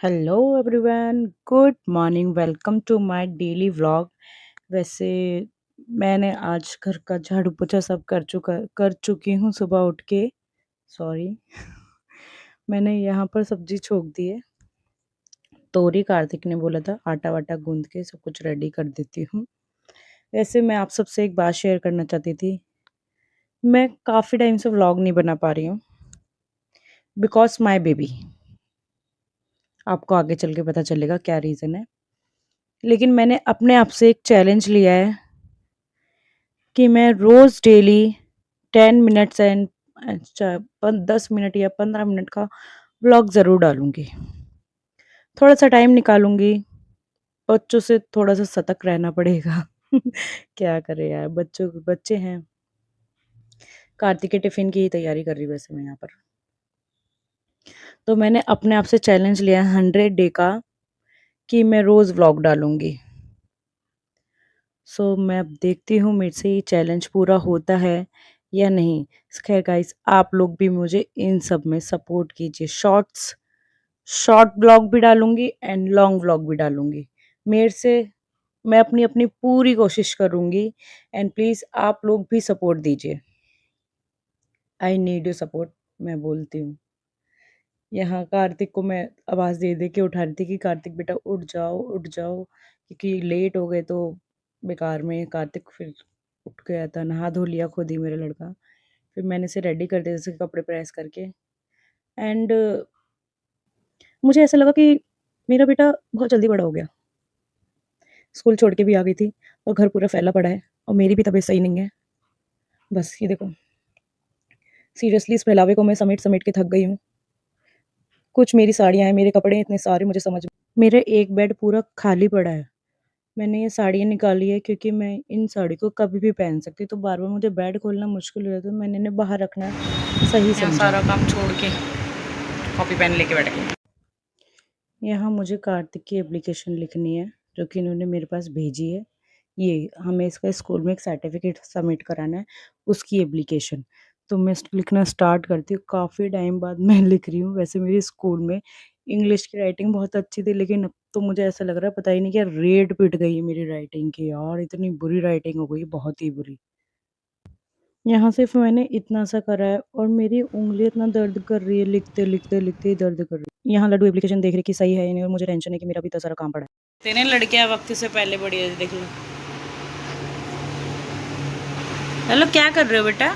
Hello everyone, good morning. Welcome to my daily vlog. वैसे मैंने आज घर का झाड़ू पोछा सब कर चुकी हूँ सुबह उठ के। सॉरी। मैंने यहाँ पर सब्जी छोक दी है। तोरी कार्तिक ने बोला था आटा वाटा गूंद के सब कुछ रेडी कर देती हूँ। वैसे मैं आप सबसे एक बात शेयर करना चाहती थी। मैं काफ़ी टाइम से व्लॉग नहीं बना पा रही हूँ बिकॉज माई बेबी। आपको आगे चल के पता चलेगा क्या रीज़न है। लेकिन मैंने अपने आप से एक चैलेंज लिया है कि मैं रोज़ डेली 10 मिनट्स एंड अच्छा 10 मिनट या 15 मिनट का व्लॉग ज़रूर डालूँगी। थोड़ा-सा टाइम निकालूँगी, बच्चों से थोड़ा-सा सतर्क रहना पड़ेगा। क्या करें यार, बच्चे हैं। कार्तिक के टिफ़िन की ही तैयारी कर रही हूँ वैसे मैं यहाँ पर। तो मैंने अपने आप से चैलेंज लिया है 100 डे का कि मैं रोज़ व्लॉग डालूँगी। सो मैं अब देखती हूँ मेरे से ये चैलेंज पूरा होता है या नहीं। खैर गाइस, आप लोग भी मुझे इन सब में सपोर्ट कीजिए। शॉर्ट व्लॉग भी डालूँगी एंड लॉन्ग व्लॉग भी डालूँगी। मेरे से मैं अपनी अपनी पूरी कोशिश करूँगी एंड प्लीज़ आप लोग भी सपोर्ट दीजिए। I need your support. मैं बोलती हूँ। यहाँ कार्तिक को मैं आवाज़ दे के उठा रही थी कि कार्तिक बेटा उठ जाओ, क्योंकि लेट हो गए तो बेकार में। कार्तिक फिर उठ गया था, नहा धो लिया खुद ही मेरा लड़का। फिर मैंने इसे रेडी कर दिया जैसे कपड़े प्रेस करके। एंड मुझे ऐसा लगा कि मेरा बेटा बहुत जल्दी बड़ा हो गया। स्कूल छोड़ के भी आ गई थी और घर पूरा फैला पड़ा है और मेरी भी तबीयत सही नहीं है। बस ये देखो, सीरियसली इस फैलावे को मैं समेट-समेट के थक गई हूँ। कुछ मेरी साड़ियाँ हैं, मेरे कपड़े हैं इतने सारे, मुझे समझ मेरे एक बेड पूरा खाली पड़ा है। मैंने ये साड़ियाँ निकाली है क्योंकि मैं इन साड़ी को कभी भी पहन सकती हूँ, तो बार-बार मुझे बेड खोलना मुश्किल हो जाता है, तो मैंने इन्हें बाहर रखना सही समझा। यहाँ सारा काम छोड़ के कॉपी पेन लेके बैठ गई। यहाँ मुझे कार्तिक की एप्लीकेशन लिखनी है जो कि इन्होंने मेरे पास भेजी है। ये हमें इसका स्कूल में एक सर्टिफिकेट सबमिट कराना है, उसकी एप्लीकेशन। तो मैं लिखना स्टार्ट करती हूँ। काफ़ी टाइम बाद मैं लिख रही हूँ। वैसे मेरी स्कूल में इंग्लिश की राइटिंग बहुत अच्छी थी, लेकिन अब तो मुझे ऐसा लग रहा है पता ही नहीं क्या रेड पिट गई है मेरी राइटिंग की यार। इतनी बुरी राइटिंग हो गई, बहुत ही बुरी। यहाँ सिर्फ मैंने इतना सा करा है और मेरी उँगली इतना दर्द कर रही है, लिखते ही दर्द कर रही है। यहाँ लड्डू एप्लीकेशन देख रही कि सही है या नहीं, और मुझे टेंशन है कि मेरा भी इतना सारा काम पड़ा है। तेने लड़कियां वक्त से पहले बड़ी है, देख लो। हेलो, क्या कर रहे हो बेटा?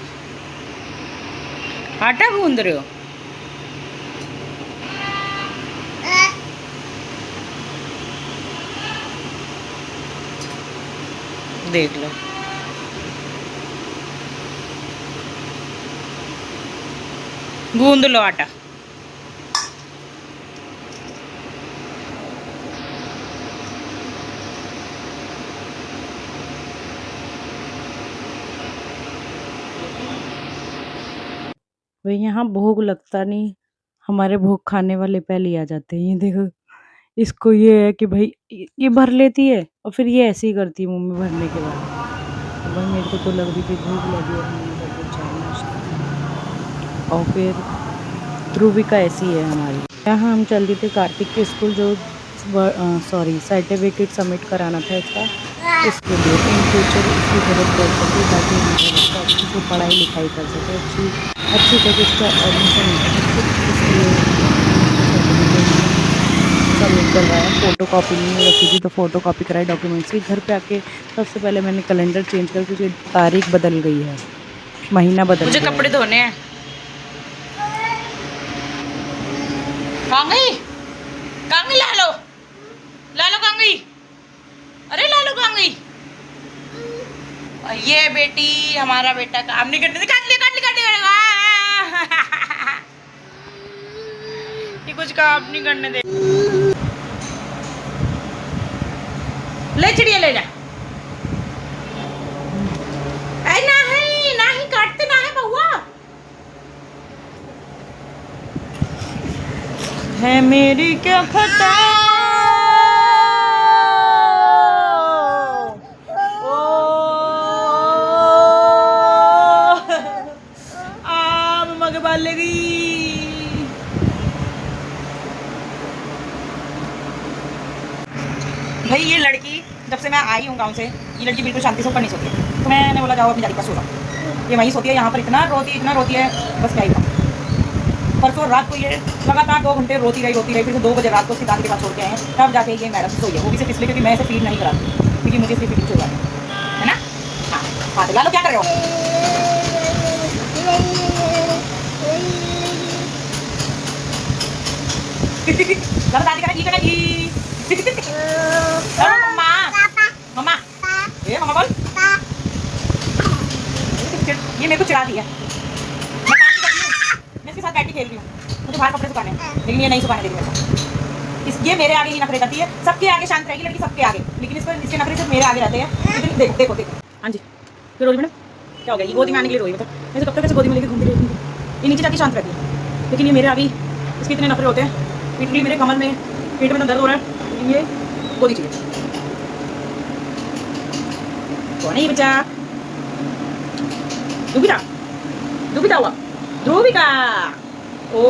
आटा गूंद रहे हो? देख लो। गूंद लो आटा। भाई यहाँ भोग लगता नहीं, हमारे भोग खाने वाले पहले ही आ जाते हैं। ये देखो, इसको ये है कि भाई ये भर लेती है और फिर ये ऐसे ही करती है मुँह में भरने के बाद। अब भाई मेरे को तो लग रही थी भूख लगी और मैंने कहा कुछ चाय नाश्ता। और फिर ध्रुविका ऐसी है हमारी। यहाँ हम चल रहे थे कार्तिक के स्कूल, जो सर्टिफिकेट सबमिट कराना था इसका, इसके लिए इन फ्यूचर इसकी ज़रूरत पड़ सकती है ताकि हमारा बच्चा अच्छी से पढ़ाई लिखाई कर सके, अच्छी जगह इसका एडमिशन मिल सके। इसलिए सबमिट करवाया। फ़ोटो कॉपी नहीं रखी थी तो फ़ोटो कॉपी कराई डॉक्यूमेंट्स की। घर पे आके सबसे पहले मैंने कैलेंडर चेंज कर, क्योंकि तारीख बदल गई है, महीना बदल गया है। मुझे कपड़े धोने हैं। कांगी, कांगी ला लो कांगी। अरे ला लो कांगी। और ये बेटी, हमारा बेटा काम नहीं करने दे। काट ले ये कुछ काम नहीं करने दे। ले चिड़िया ले जा। नहीं काटते ना है बउआ। है मेरी क्या खता, मम्मा के बाल ले गई। भाई ये लड़की जब से मैं आई हूँ गाँव से, ये लड़की बिल्कुल शांति से ऊपर नहीं सोती है। तो मैंने बोला जाओ अपनी दादी पास सो जाओ। ये वहीं सोती है, यहाँ पर इतना रोती है, बस क्या ही बताऊं। परसों रात को ये लगातार 2 घंटे रोती रही, फिर से 2 बजे रात को उसकी दादी के पास छोड़ के आए हैं, तब जाके ये मैडम सोई है। वो भी सिर्फ इसलिए क्योंकि मैं इसे फीड नहीं कराती, क्योंकि मुझे इसलिए फीडिंग छुड़वानी है ना। हाँ हाँ, तो लालो क्या कर रहे हो? लालो दादी करेगी करेगी। मम्मा मम्मा, ये मम्मा बोल। ये मेरे को चिढ़ा दी है। मैं इसके साथ बैठ के खेल रही हूँ, मुझे बाहर कपड़े सुखाने हैं, लेकिन ये नहीं सुखाने देगी मेरे को। ये मेरे आगे ही नखरे करती है, सबके आगे शांत रहेगी लड़की, सबके आगे, लेकिन इसके नखरे सिर्फ मेरे आगे रहते हैं। लेकिन देखो देखो देखो, हाँ जी फिर रोई मैडम, क्या हो गया? ये गोदी में आने के लिए रोई, मतलब मैं कब तक कैसे गोदी में लेके घूमती रहती हूँ। ये नीचे जाके शांत रहती है, लेकिन ये मेरे आगे इसके इतने नखरे होते हैं। इटली मेरे कमर में, पेट में तो दर्द हो रहा है, लेकिन ये गोदी चाहिए। कौन है ये बच्चा? ध्रुविता हुआ, ध्रुविका। ओ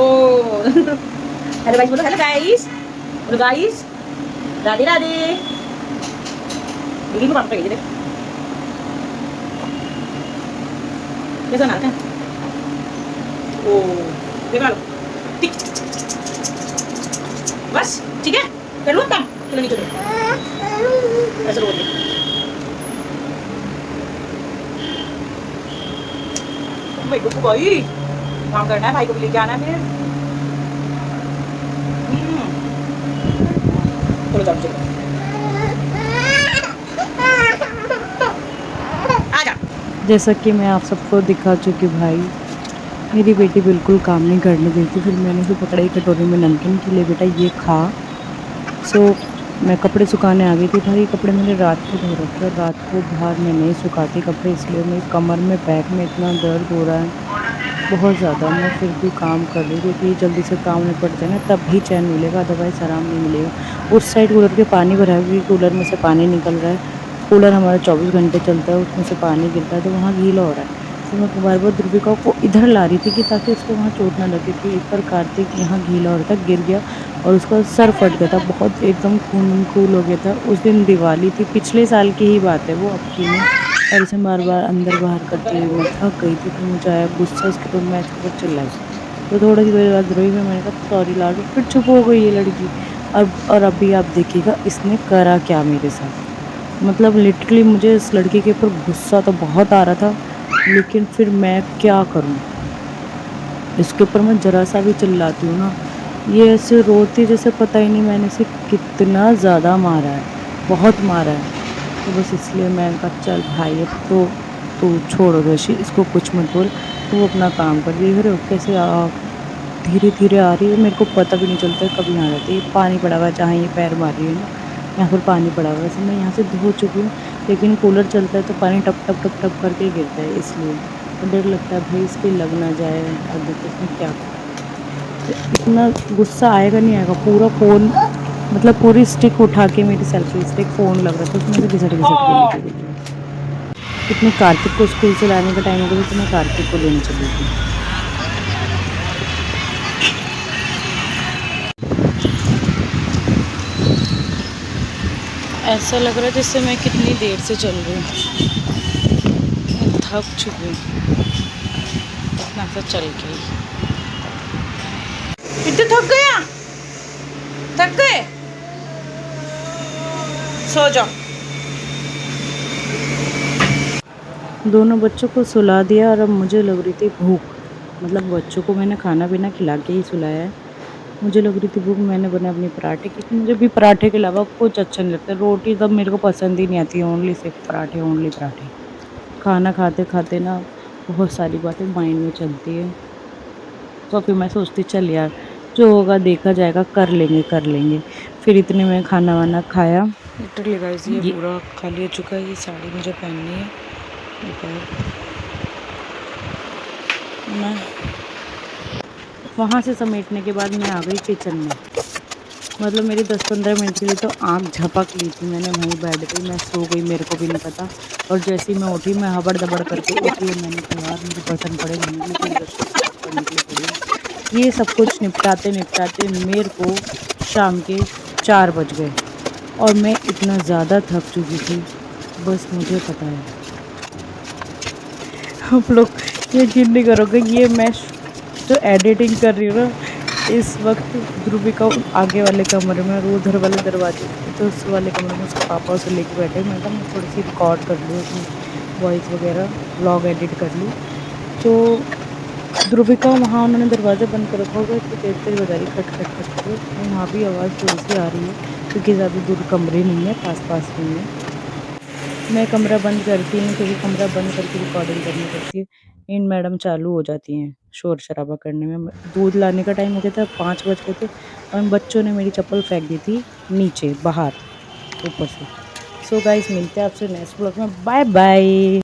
हेलो गाइस बोलो, हेलो गाइस, बोलो गाइस, राधे राधे। देखिए मैं पापा देख कैसा नाचते हैं। ओ देखा लो, बस ठीक है, कर लो काम, चलो नीचे ऐसा बोल भाई को भाई काम करना है, भाई को भी लेके आना है फिर। चलो चलो चलो आजा। जैसा कि मैं आप सबको दिखा चुकी भाई, मेरी बेटी बिल्कुल काम नहीं करने देती। फिर मैंने उसे पकड़ा कटोरी में नमकीन के लिए, बेटा ये खा। मैं कपड़े सुखाने आ गई थी। भाई कपड़े मैंने रात को धो रखे और रात को बाहर मैं नहीं सुखाती कपड़े, इसलिए मेरी कमर में, बैक में इतना दर्द हो रहा है बहुत ज़्यादा। मैं फिर भी काम कर रही हूँ, क्योंकि जल्दी से काम निपट जाए ना तब भी चैन मिलेगा, अदरवाइज़ आराम नहीं मिलेगा। उस साइड कूलर के पानी भरा है, क्योंकि कूलर में से पानी निकल रहा है। कूलर हमारा 24 घंटे चलता है, उसमें से पानी गिरता है तो वहाँ गीला हो रहा है। तो मैं बार बार ध्रुविका को इधर ला रही थी कि ताकि उसको वहाँ चोट ना लगे, कि एक बार कार्तिक यहाँ गीला हो रहा था, गिर गया और उसका सर फट गया था, बहुत एकदम खून हो गया था। उस दिन दिवाली थी, पिछले साल की ही बात है वो, अब की नहीं। और इसे बार बार अंदर बाहर करती हुई मैं थक गई थी, तो मुझे आया गुस्सा, उसके बाद मैं इसके ऊपर चिल्लाई। तो थोड़ी सी देर बाद रोई में मैंने कहा सॉरी लाडू, फिर चुप हो गई ये लड़की। और अभी आप देखिएगा इसने करा क्या मेरे साथ। मतलब लिटरली मुझे इस लड़की के ऊपर गुस्सा तो बहुत आ रहा था, लेकिन फिर मैं क्या करूं, इसके ऊपर मैं ज़रा सा भी चिल्लाती हूँ ना, ये ऐसे रोती जैसे पता ही नहीं मैंने इसे कितना ज़्यादा मारा है, बहुत मारा है। तो बस इसलिए मैं कहा चल भाई अब तो तू छोड़ो ऋषि, इसको कुछ मत बोल, तू अपना काम कर। देख रहे हो कैसे धीरे धीरे आ रही है, मेरे को पता भी नहीं चलता है कभी आ जाती है। पानी पड़ा हुआ है जहाँ ये पैर मार रही है ना, यहाँ पर पानी पड़ा हुआ है। वैसे मैं यहाँ से धो चुकी हूँ, लेकिन कूलर चलता है तो पानी टप टप टप टप करके गिरता है, इसलिए तो डर लगता है भाई इसके लग ना जाए। और देखो इसमें क्या, इतना गुस्सा आएगा नहीं आएगा। पूरा फ़ोन, मतलब पूरी स्टिक उठा के, मेरी सेल्फी स्टिक फ़ोन लग रहा था उसमें से घिसट घिसट के लेके गई। इतने कार्तिक को स्कूल से लाने का टाइम हो गया तो मैं कार्तिक को लेने चली थी। ऐसा लग रहा है जैसे मैं कितनी देर से चल रही हूँ, थक चुकी हूँ इतना सा चल के। इतने थक गए, सो जाओ। दोनों बच्चों को सुला दिया और अब मुझे लग रही थी भूख। मतलब बच्चों को मैंने खाना पीना खिला के ही सुलाया है, मुझे लग रही थी भूख। मैंने बनाया अपने पराठे, क्योंकि मुझे भी पराठे के अलावा कुछ अच्छा नहीं लगता। रोटी तब मेरे को पसंद ही नहीं आती, ओनली सिर्फ पराठे, ओनली पराठे। खाना खाते खाते ना बहुत सारी बातें माइंड में चलती है, तो फिर मैं सोचती चल यार जो होगा देखा जाएगा, कर लेंगे। फिर इतने में खाना वाना खाया। लिटरली गाइस ये पूरा खाली हो चुका है। ये साड़ी मुझे पहननी है, मैं वहाँ से समेटने के बाद मैं आ गई किचन में। मतलब मेरी 10-15 मिनट के लिए तो आँख झपक ली थी मैंने वहीं बेड पे, मैं सो गई, मेरे को भी नहीं पता। और जैसे ही मैं उठी, मैं हबड़ दबड़ करके उठी और मैंने कहा यार मुझे बर्तन पड़े धोने के लिए, करने के लिए पड़ी। ये सब कुछ निपटाते निपटाते मेरे को शाम के 4 बज गए। और मैं इतना ज़्यादा थक चुकी थी, बस मुझे पता है। आप लोग यकीन नहीं करोगे, ये मैं जो एडिटिंग कर रही हूँ ना, इस वक्त ध्रुविका आगे वाले कमरे में और वो उधर वाले दरवाजे तो उस वाले कमरे में उसके पापा उसे लेके बैठे। मैं कहा मैं थोड़ी सी रिकॉर्ड कर लूँ अपनी वॉइस वगैरह, व्लॉग एडिट कर लूँ। तो ध्रुविका वहाँ उन्होंने दरवाज़ा बंद कर रखा होगा, तो तेज़ तेज़ बजा रही खट खट खट कर। तो वहाँ भी आवाज़ थोड़ी सी आ रही है क्योंकि ज़्यादा दूर कमरे नहीं है, पास नहीं है। मैं कमरा बंद करती हूँ क्योंकि कमरा बंद करके रिकॉर्डिंग करनी पड़ती है। इन मैडम चालू हो जाती हैं शोर-शराबा करने में। दूध लाने का टाइम हो गया था, 5 बज गए थे और बच्चों ने मेरी चप्पल फेंक दी थी नीचे बाहर ऊपर से। सो गाइस मिलते हैं आपसे नेक्स्ट व्लॉग में। Bye bye.